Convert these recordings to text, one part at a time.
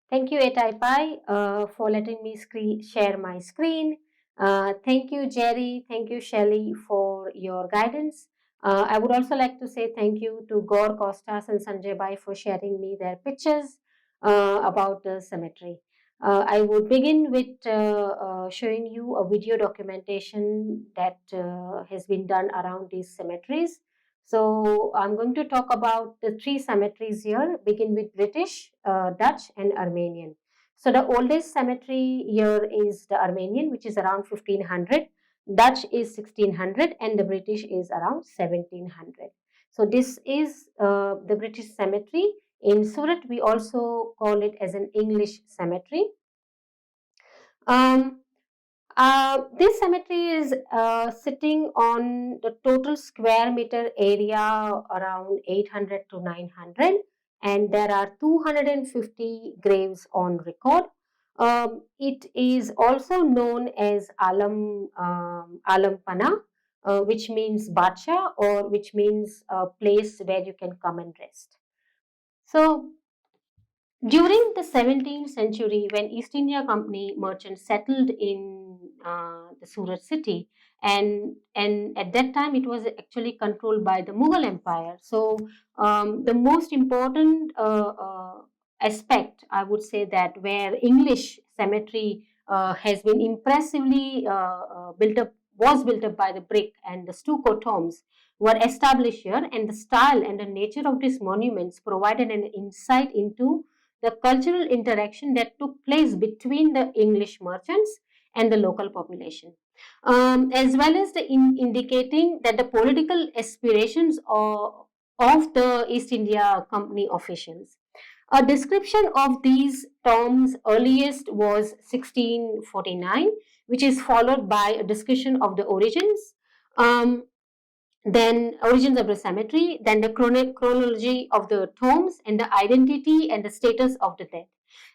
Thank you, Etaipai, for letting me share my screen. Thank you, Jerry. Thank you, Shelley, for your guidance. I would also like to say thank you to Gaur Costas and Sanjay Bai for sharing me their pictures about the cemetery. I would begin with showing you a video documentation that has been done around these cemeteries. So I'm going to talk about the three cemeteries here, begin with British, Dutch and Armenian. So the oldest cemetery here is the Armenian, which is around 1500, Dutch is 1600 and the British is around 1700. So this is the British cemetery. In Surat, we also call it as an English cemetery. Um, this cemetery is sitting on the total square meter area around 800 to 900, and there are 250 graves on record. It is also known as Alampana, which means Bacha, or which means a place where you can come and rest. So during the 17th century, when East India Company merchants settled in the Surat city, and at that time it was actually controlled by the Mughal Empire. So the most important aspect, I would say, that where English cemetery has been impressively built up, was built up by the brick and the stucco tombs were established here, and the style and the nature of these monuments provided an insight into the cultural interaction that took place between the English merchants and the local population, as well as indicating that the political aspirations of the East India Company officials. A description of these tombs earliest was 1649, which is followed by a discussion of the origins. Then origins of the cemetery, then the chronology of the tombs, and the identity and the status of the dead.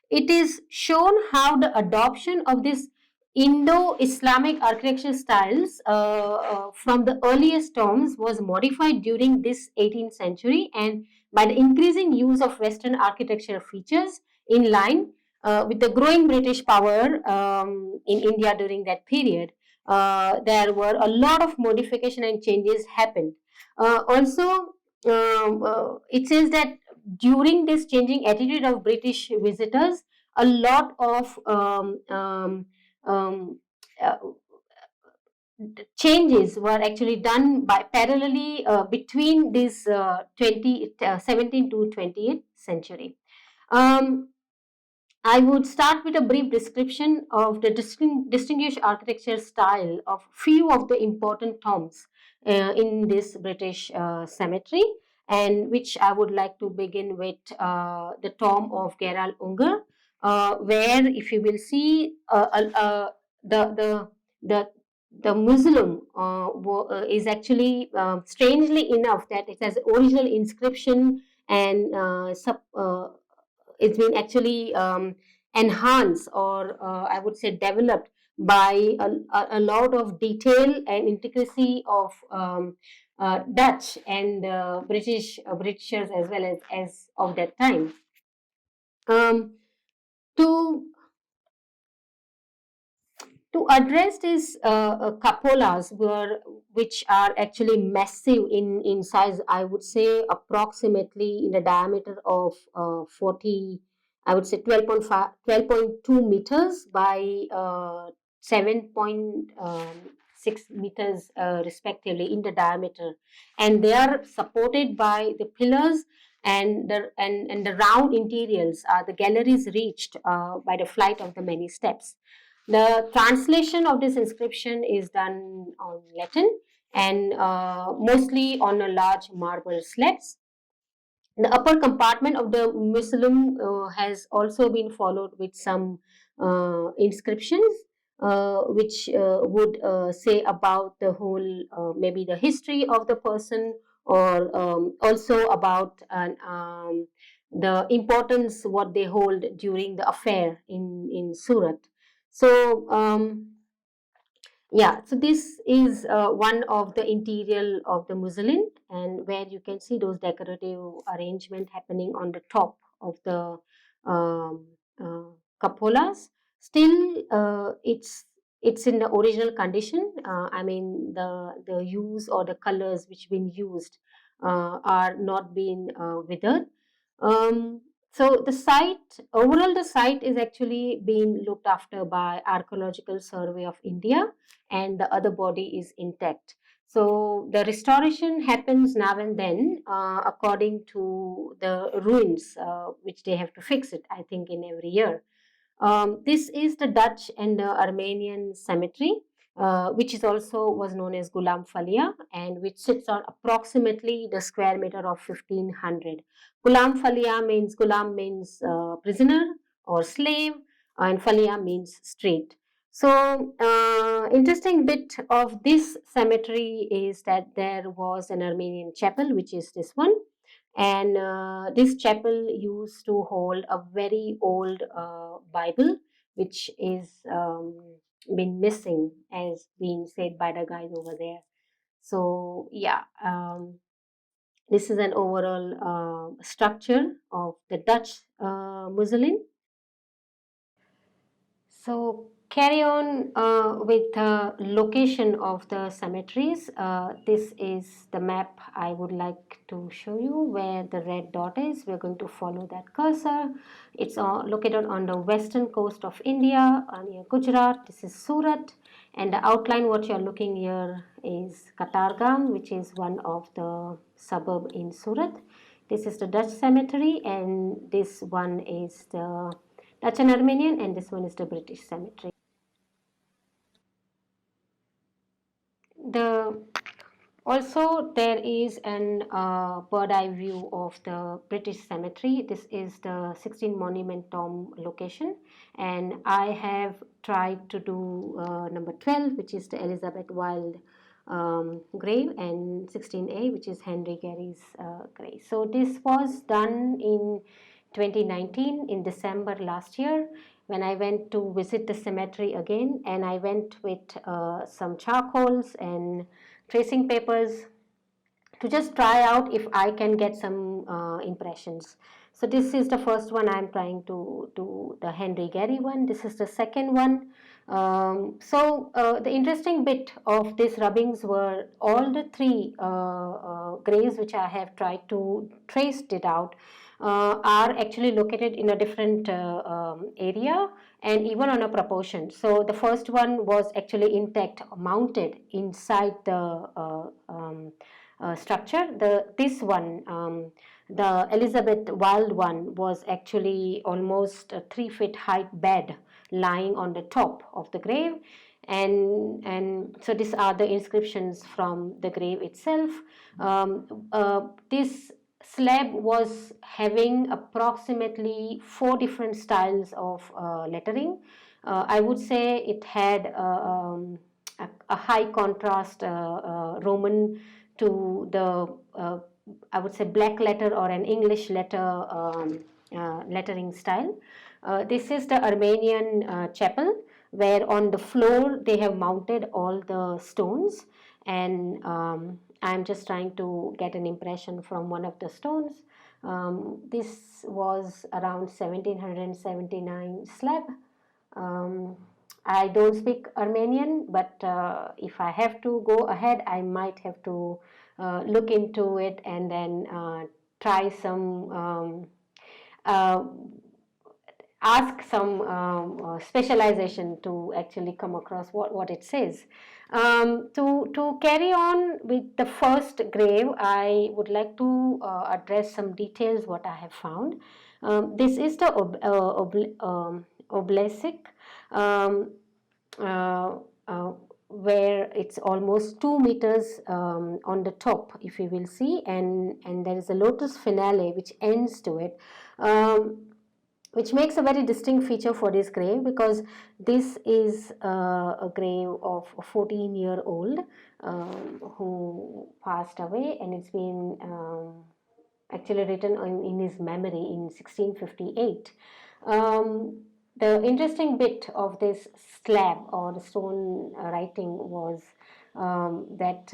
It is shown how the adoption of this Indo-Islamic architecture styles from the earliest tombs was modified during this 18th century, and by the increasing use of Western architecture features in line with the growing British power in India during that period. There were a lot of modification and changes happened. Also, it says that during this changing attitude of British visitors, a lot of um, uh, changes were actually done by parallelly between this 17th to 20th century. Um, I would start with a brief description of the distinguished architecture style of few of the important tombs in this British cemetery, and which I would like to begin with the tomb of Geral Ungar, where if you will see the the the mausoleum is actually strangely enough that it has original inscription and it's been actually enhanced, or I would say developed by a lot of detail and intricacy of Dutch and Britishers as well as of that time. To to address these cupolas which are actually massive in size, I would say approximately in the diameter of 40, I would say 12.5, 12.2 meters by 7.6 meters respectively in the diameter, and they are supported by the pillars, and the round interiors are the galleries reached by the flight of the many steps. The translation of this inscription is done on Latin and mostly on a large marble slabs. The upper compartment of the mausoleum has also been followed with some inscriptions which would say about the whole, maybe the history of the person, or also about the importance what they hold during the affair in Surat. So yeah, so this is one of the interior of the mausoleum, and where you can see those decorative arrangement happening on the top of the um, cupolas. Still, it's in the original condition. I mean, the use or the colors which been used are not being withered. Um, so the site, overall, the site is actually being looked after by Archaeological Survey of India, and the other body is intact. So the restoration happens now and then according to the ruins, which they have to fix it, I think, in every year. This is the Dutch and Armenian cemetery, which is also was known as Gulam Falia, and which sits on approximately the square meter of 1500. Gulam means prisoner or slave, and Falia means street. So, interesting bit of this cemetery is that there was an Armenian chapel, which is this one, and this chapel used to hold a very old Bible, which is been missing, as being said by the guys over there. So yeah, this is an overall structure of the Dutch mausoleum. So carry on with the location of the cemeteries. This is the map I would like to show you where the red dot is. We're going to follow that cursor. It's located on the western coast of India near Gujarat. This is Surat, and the outline what you're looking here is Katargam, which is one of the suburb in Surat. This is the Dutch cemetery, and this one is the Latin and Armenian, and this one is the British cemetery. Also there is an bird eye view of the British cemetery. This is the 16 monument tomb location, and I have tried to do number 12, which is the Elizabeth Wilde grave, and 16A, which is Henry Gary's grave. So this was done in 2019 in December last year, when I went to visit the cemetery again, and I went with some charcoals and tracing papers to just try out if I can get some impressions. So this is the first one I'm trying to do, the Henry Gary one. This is the second one. The interesting bit of these rubbings were all the three graves which I have tried to trace it out are actually located in a different area and even on a proportion. So the first one was actually intact, mounted inside the structure. This one, the Elizabeth Wilde one, was actually almost a 3 feet height bed lying on the top of the grave, and so these are the inscriptions from the grave itself. This slab was having approximately 4 different styles of lettering. I would say it had a high contrast Roman to the I would say black letter or an English lettering style. This is the Armenian chapel, where on the floor they have mounted all the stones, and I'm just trying to get an impression from one of the stones. This was around 1779 slab. Um, I don't speak Armenian, but if I have to go ahead, I might have to look into it and then try some, uh, ask some specialization to actually come across what it says. To carry on with the first grave, I would like to address some details what I have found. This is the obelisk, um, uh, uh, where it's almost 2 meters on the top, if you will see, and there is a lotus finale which ends to it. Which makes a very distinct feature for this grave, because this is a grave of a 14-year-old who passed away, and it's been actually written in his memory in 1658. The interesting bit of this slab or the stone writing was that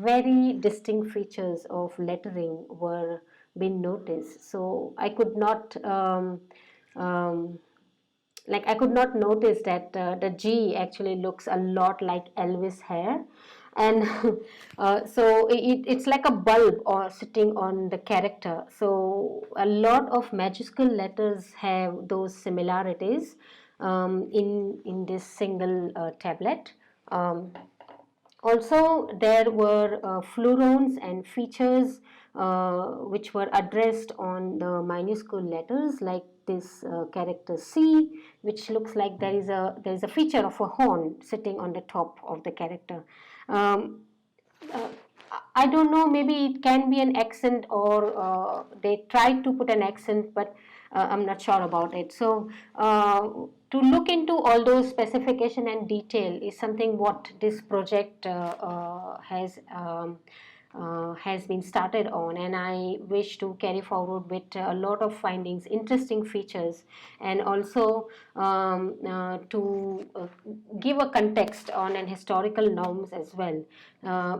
very distinct features of lettering were been noticed. So I could not like I could not notice that the G actually looks a lot like Elvis hair, and so it's like a bulb or sitting on the character. So a lot of majuscule letters have those similarities in this single tablet. Um, Also, there were florons and features which were addressed on the minuscule letters, like this character C, which looks like there is a feature of a horn sitting on the top of the character. Um, uh, I don't know, maybe it can be an accent, or they tried to put an accent, but I'm not sure about it. So to look into all those specification and detail is something what this project has been started on, and I wish to carry forward with a lot of findings, interesting features, and also to give a context on an historical norms as well.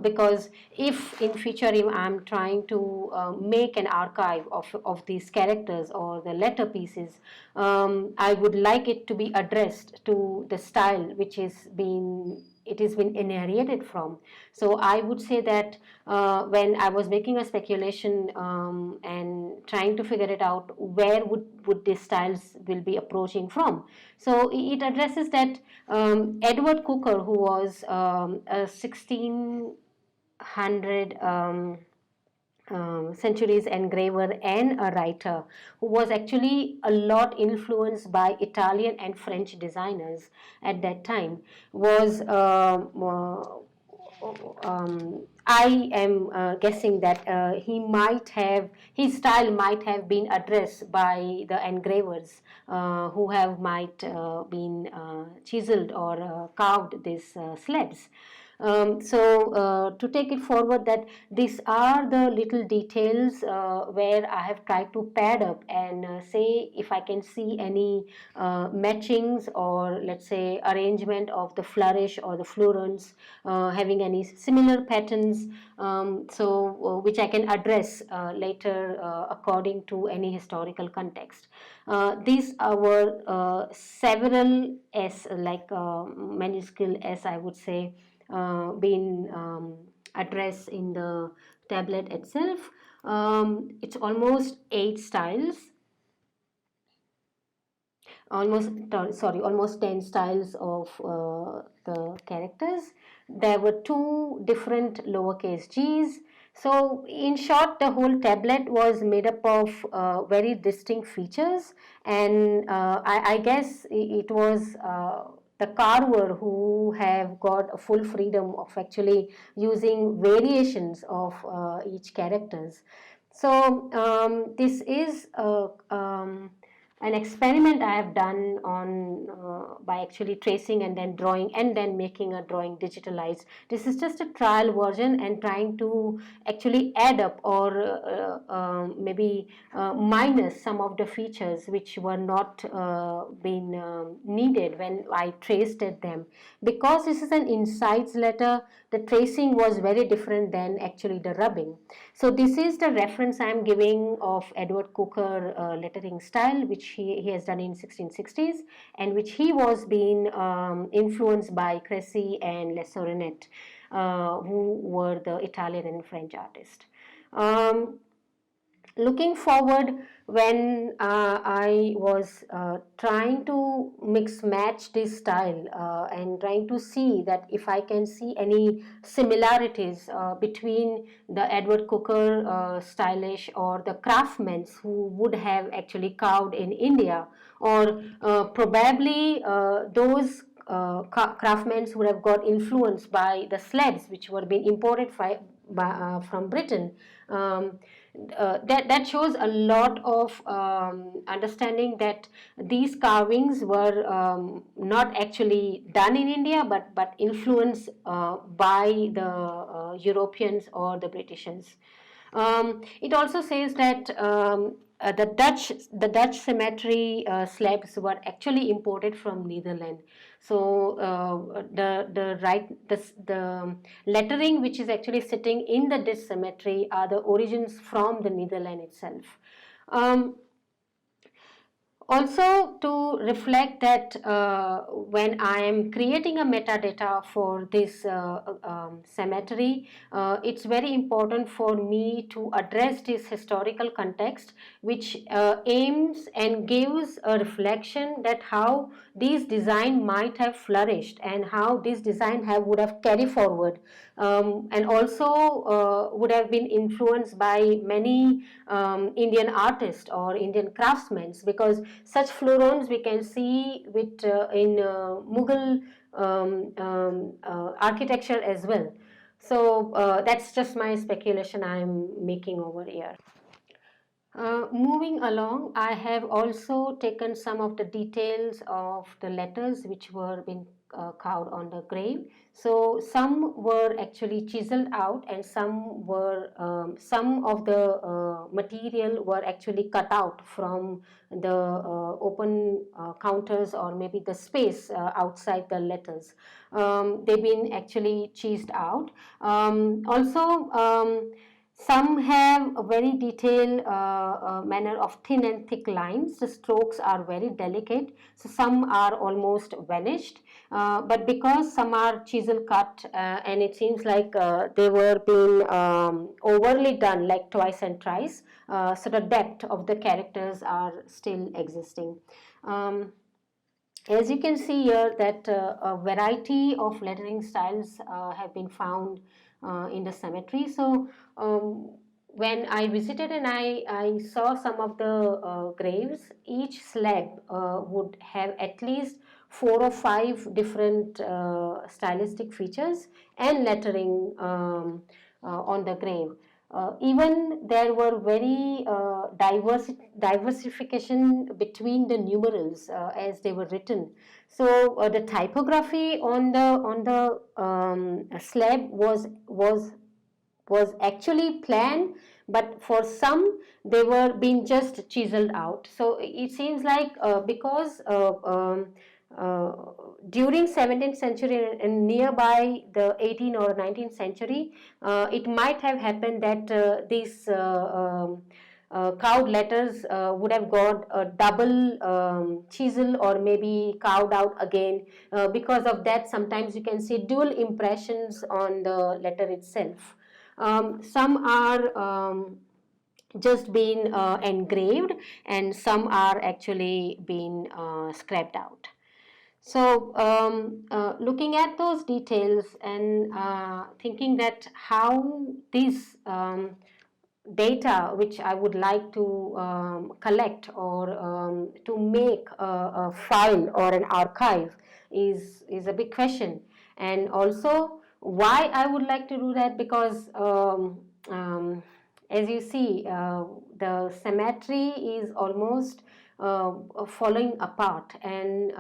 Because if in future I'm trying to make an archive of these characters or the letter pieces, I would like it to be addressed to the style which is been it has been inherited from. So I would say that when I was making a speculation and trying to figure it out, where would these styles will be approaching from. So it addresses that Edward Cooker, who was a 1600 centuries engraver and a writer, who was actually a lot influenced by Italian and French designers at that time, was I am guessing that he might have his style might have been addressed by the engravers who have might been chiseled or carved these slabs. To take it forward, that these are the little details where I have tried to pad up and say if I can see any matchings, or let's say arrangement of the flourish or the florins having any similar patterns, which I can address later according to any historical context. These were several S, like minuscule S, I would say, been addressed in the tablet itself. It's almost 8 styles, almost 10 styles of the characters. There were 2 different lowercase g's. So in short, the whole tablet was made up of very distinct features, and I guess it was the carver who have got a full freedom of actually using variations of each characters. So this is an experiment I have done on by actually tracing and then drawing and then making a drawing digitalized. This is just a trial version and trying to actually add up or maybe minus some of the features which were not been needed when I traced them. Because this is an insides letter, the tracing was very different than actually the rubbing. So this is the reference I am giving of Edward Cooker lettering style, which he has done in 1660s, and which he was being influenced by Cressy and Le Sorinet, who were the Italian and French artists. Looking forward, when I was trying to mix match this style and trying to see that if I can see any similarities between the Edward Cooker stylish or the craftsmen who would have actually carved in India, or probably those craftsmen would have got influenced by the slabs which were being imported from Britain. That shows a lot of understanding that these carvings were not actually done in India, but influenced by the Europeans or the Britishers. It also says that the Dutch cemetery slabs were actually imported from Netherlands. So the lettering which is actually sitting in the Dutch cemetery are the origins from the Netherlands itself. Also, to reflect that when I am creating a metadata for this cemetery, it's very important for me to address this historical context, which aims and gives a reflection that how this design might have flourished and how this design would have carried forward, and also would have been influenced by many Indian artists or Indian craftsmen, because such florons we can see with in Mughal architecture as well. So that's just my speculation I am making over here. Moving along, I have also taken some of the details of the letters which were being carved on the grave. So some were actually chiseled out, and some of the material were actually cut out from the open counters, or maybe the space outside the letters. They've been actually chiseled out. Some have a very detailed manner of thin and thick lines. The strokes are very delicate, so some are almost vanished. But because some are chisel cut, and it seems like they were being overly done, like twice and thrice, so the depth of the characters are still existing. As you can see here, that a variety of lettering styles have been found in the cemetery. So when I visited and I saw some of the graves, each slab would have at least 4 or 5 different stylistic features and lettering on the grave. Even there were very diversification between the numerals as they were written. So the typography on the slab was actually planned, but for some they were being just chiseled out. So it seems like because uh, during 17th century and nearby the 18th or 19th century, it might have happened that these carved letters would have got a double chisel, or maybe carved out again. Because of that, sometimes you can see dual impressions on the letter itself. Some are just been engraved, and some are actually been scrapped out. So looking at those details and thinking that how these data which I would like to collect, or to make a file or an archive is a big question. And also why I would like to do that, because as you see, the cemetery is almost falling apart, and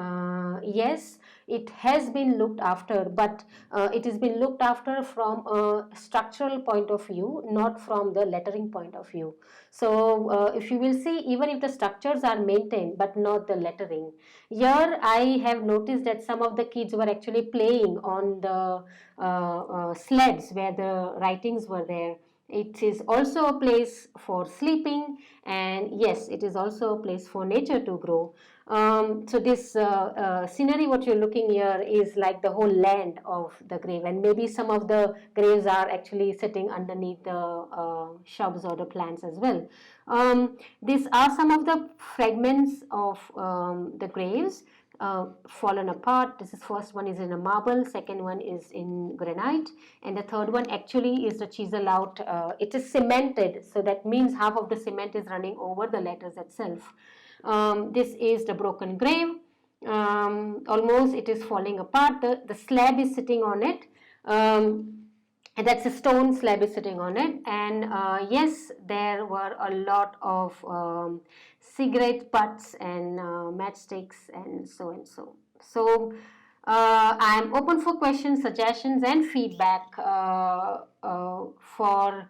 yes, it has been looked after, but it has been looked after from a structural point of view, not from the lettering point of view. So if you will see, even if the structures are maintained but not the lettering, here I have noticed that some of the kids were actually playing on the sleds where the writings were there. It is also a place for sleeping, and yes, it is also a place for nature to grow. So this scenery what you're looking here is like the whole land of the grave, and maybe some of the graves are actually sitting underneath the shrubs or the plants as well. These are some of the fragments of the graves fallen apart. This is first one is in a marble, second one is in granite, and the third one actually is the chisel out. It is cemented, so that means half of the cement is running over the letters itself. This is the broken grave. Almost it is falling apart. The slab is sitting on it. And that's a stone slab is sitting on it, and yes, there were a lot of cigarette butts and matchsticks and so and so. So I am open for questions, suggestions, and feedback for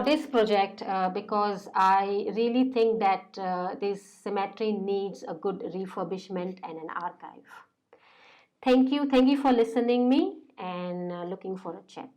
this project, because I really think that this cemetery needs a good refurbishment and an archive. Thank you for listening me, and looking for a chat.